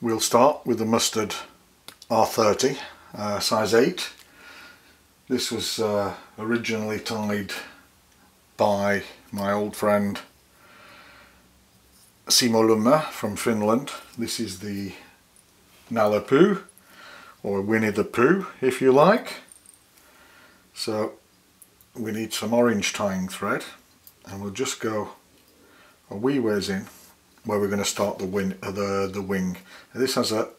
We'll start with the mustard R30 size 8. This was originally tied by my old friend Simo Lumma from Finland. This is the Nalle Puh, or Winnie the Pooh if you like. So we need some orange tying thread, and we'll just go a wee ways in where we're going to start the wing. And this has a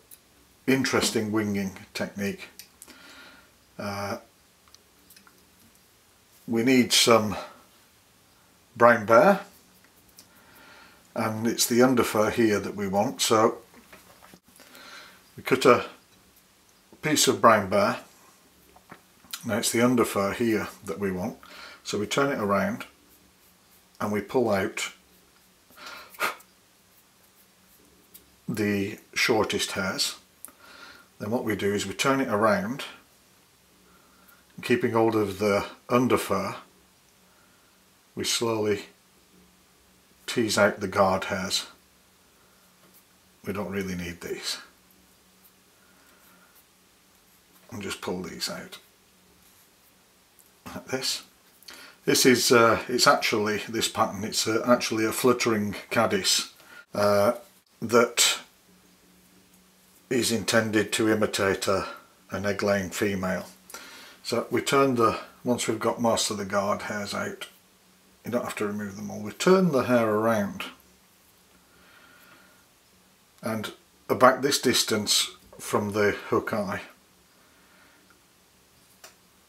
interesting winging technique. We need some brown bear, and it's the underfur here that we want, so we cut a piece of brown bear. Now it's the underfur here that we want, so we turn it around and we pull out the shortest hairs. Then what we do is we turn it around, and keeping hold of the underfur, we slowly tease out the guard hairs. We don't really need these. And just pull these out like this. This is it's actually, this pattern, it's actually a fluttering caddis that is intended to imitate an egg-laying female. So we turn once we've got most of the guard hairs out, you don't have to remove them all, we turn the hair around and about this distance from the hook eye.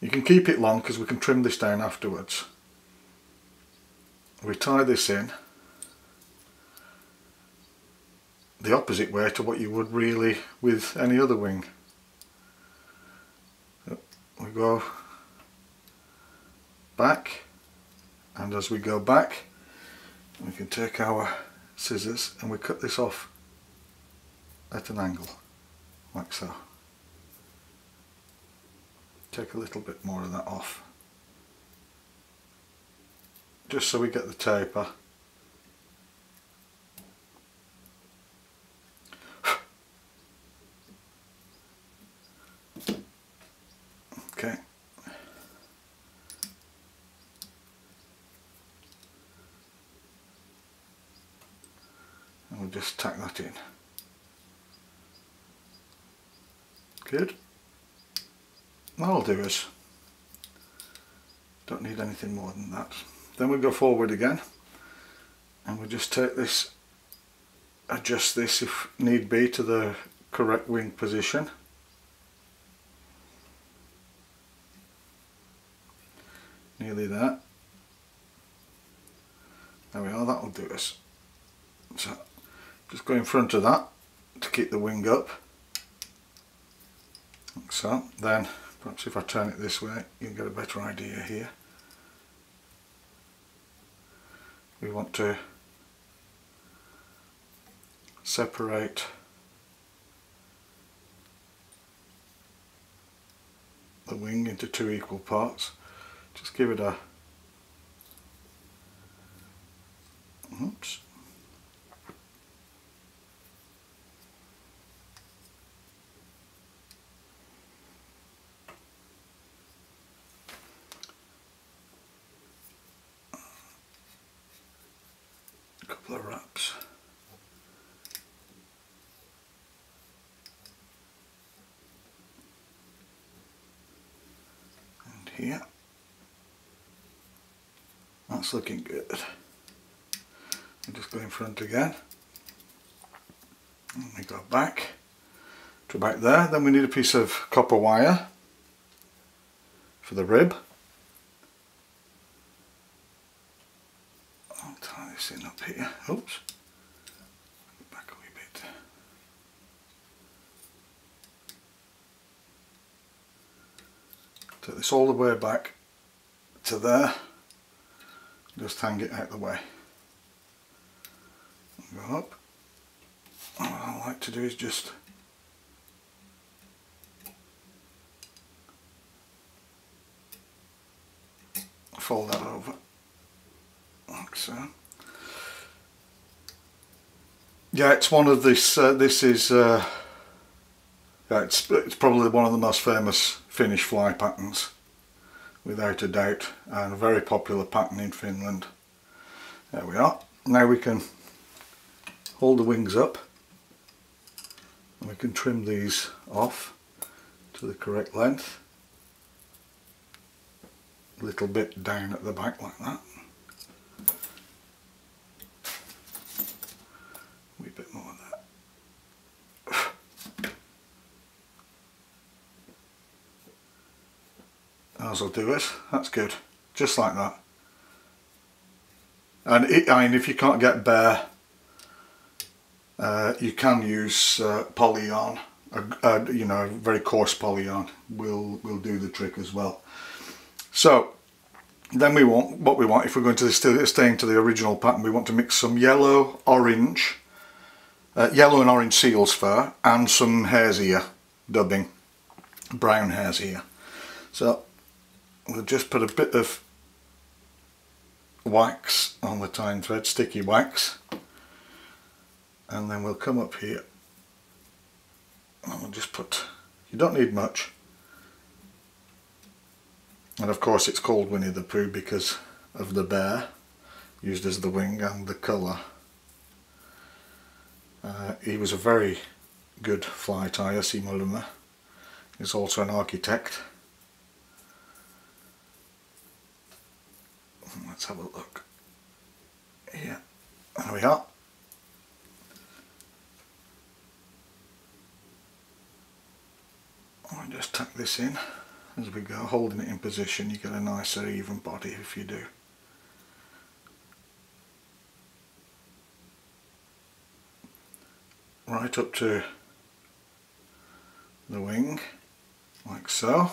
You can keep it long because we can trim this down afterwards. We tie this in the opposite way to what you would really with any other wing. We go back, and as we go back we can take our scissors and we cut this off at an angle like so. Take a little bit more of that off, just so we get the taper. Okay. And we'll just tack that in. Good. That'll do us. Don't need anything more than that. Then we go forward again, and we'll just take this, adjust this if need be to the correct wing position. Nearly there. There we are, that'll do us. So just go in front of that to keep the wing up. Like so. Then perhaps if I turn it this way you can get a better idea here. We want to separate the wing into two equal parts. Just give it a oops. A couple of wraps. And here. That's looking good. I'll just go in front again. And we go back to about there. Then we need a piece of copper wire for the rib. I'll tie this in up here. Oops. Back a wee bit. Take this all the way back to there. Just hang it out the way. Go up. What I like to do is just fold that over like so. Yeah, it's one of this. This is yeah, it's probably one of the most famous Finnish fly patterns, without a doubt, and a very popular pattern in Finland. There we are. Now we can hold the wings up and we can trim these off to the correct length. A little bit down at the back like that. A wee bit more of that. That'll do it. That's good. Just like that. And I mean, if you can't get bare, you can use poly yarn. You know, very coarse poly yarn will do the trick as well. So then what we want, if we're going to staying to the original pattern, we want to mix some yellow and orange seal's fur and some hare's ear dubbing, brown hare's ear. So we'll just put a bit of wax on the tying thread, sticky wax, and then we'll come up here and we'll just put, you don't need much, and of course it's called Winnie the Pooh because of the bear used as the wing and the colour. He was a very good fly tyer, Simo Lummer. He's also an architect. Let's have a look. Yeah, there we are. I'll just tuck this in as we go, holding it in position. You get a nicer even body if you do. Right up to the wing, like so.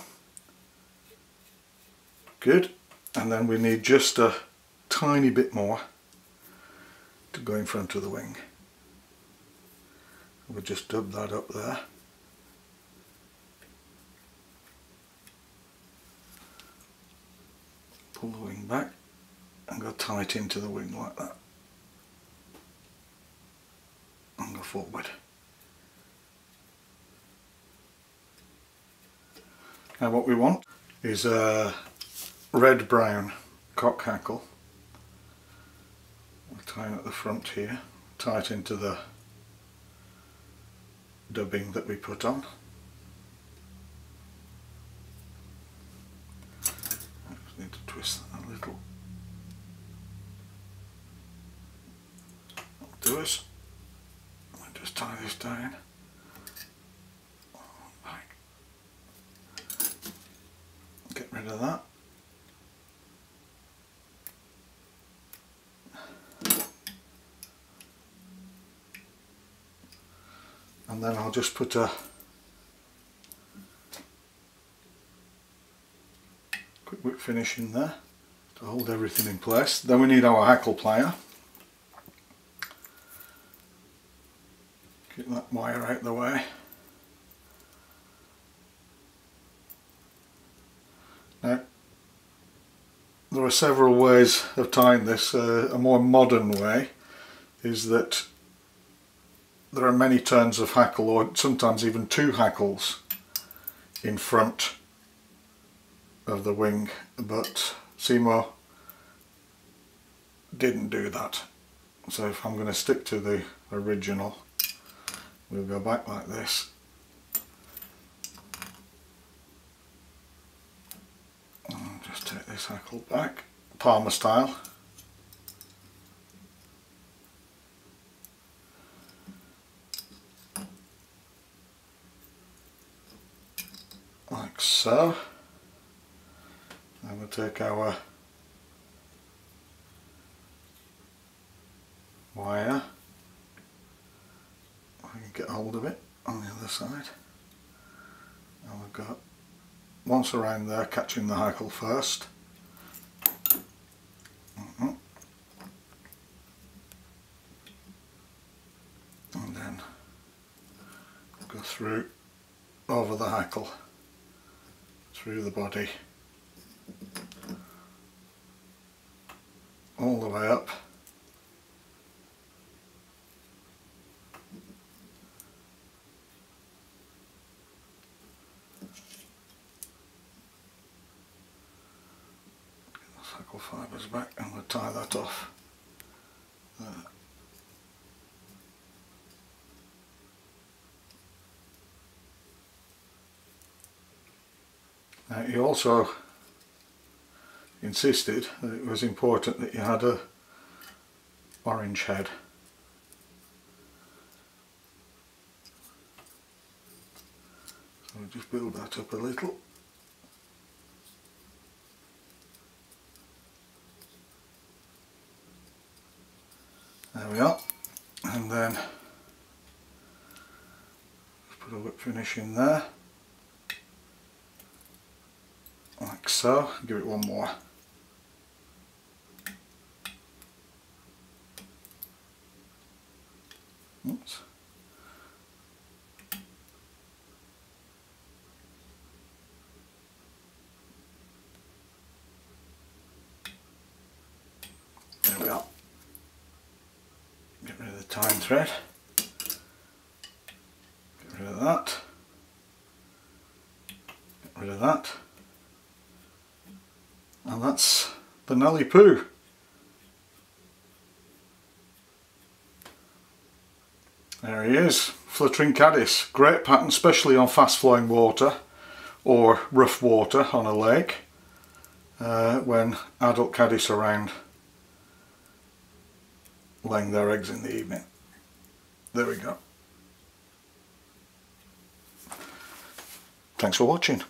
Good. And then we need just a tiny bit more to go in front of the wing. We'll just dub that up there. Pull the wing back and go tight into the wing like that. And go forward. Now what we want is a red-brown cock hackle. We'll tie it at the front here, tie it into the dubbing that we put on. I just need to twist that a little. That'll do us. I'll just tie this down. Back. Get rid of that. And then I'll just put a quick whip finish in there to hold everything in place. Then we need our hackle plier. Get that wire out of the way. Now, there are several ways of tying this. A more modern way is that there are many turns of hackle, or sometimes even two hackles in front of the wing, but Simo didn't do that. So if I'm going to stick to the original, we'll go back like this. And just take this hackle back, Palmer style. Like so. Then we'll take our wire, I can get hold of it on the other side, and we've got once around there, catching the hackle first. And then go through over the hackle, through the body, all the way up, couple of fibres back and we'll tie that off there. Now, he also insisted that it was important that you had a orange head. So we'll just build that up a little. There we are, and then put a whip finish in there, like so. Give it one more. Oops. There we are. Get rid of the tying thread. Get rid of that. Get rid of that. And that's the Nalle Puh. There he is, fluttering caddis. Great pattern, especially on fast flowing water or rough water on a lake when adult caddis are around laying their eggs in the evening. There we go. Thanks for watching.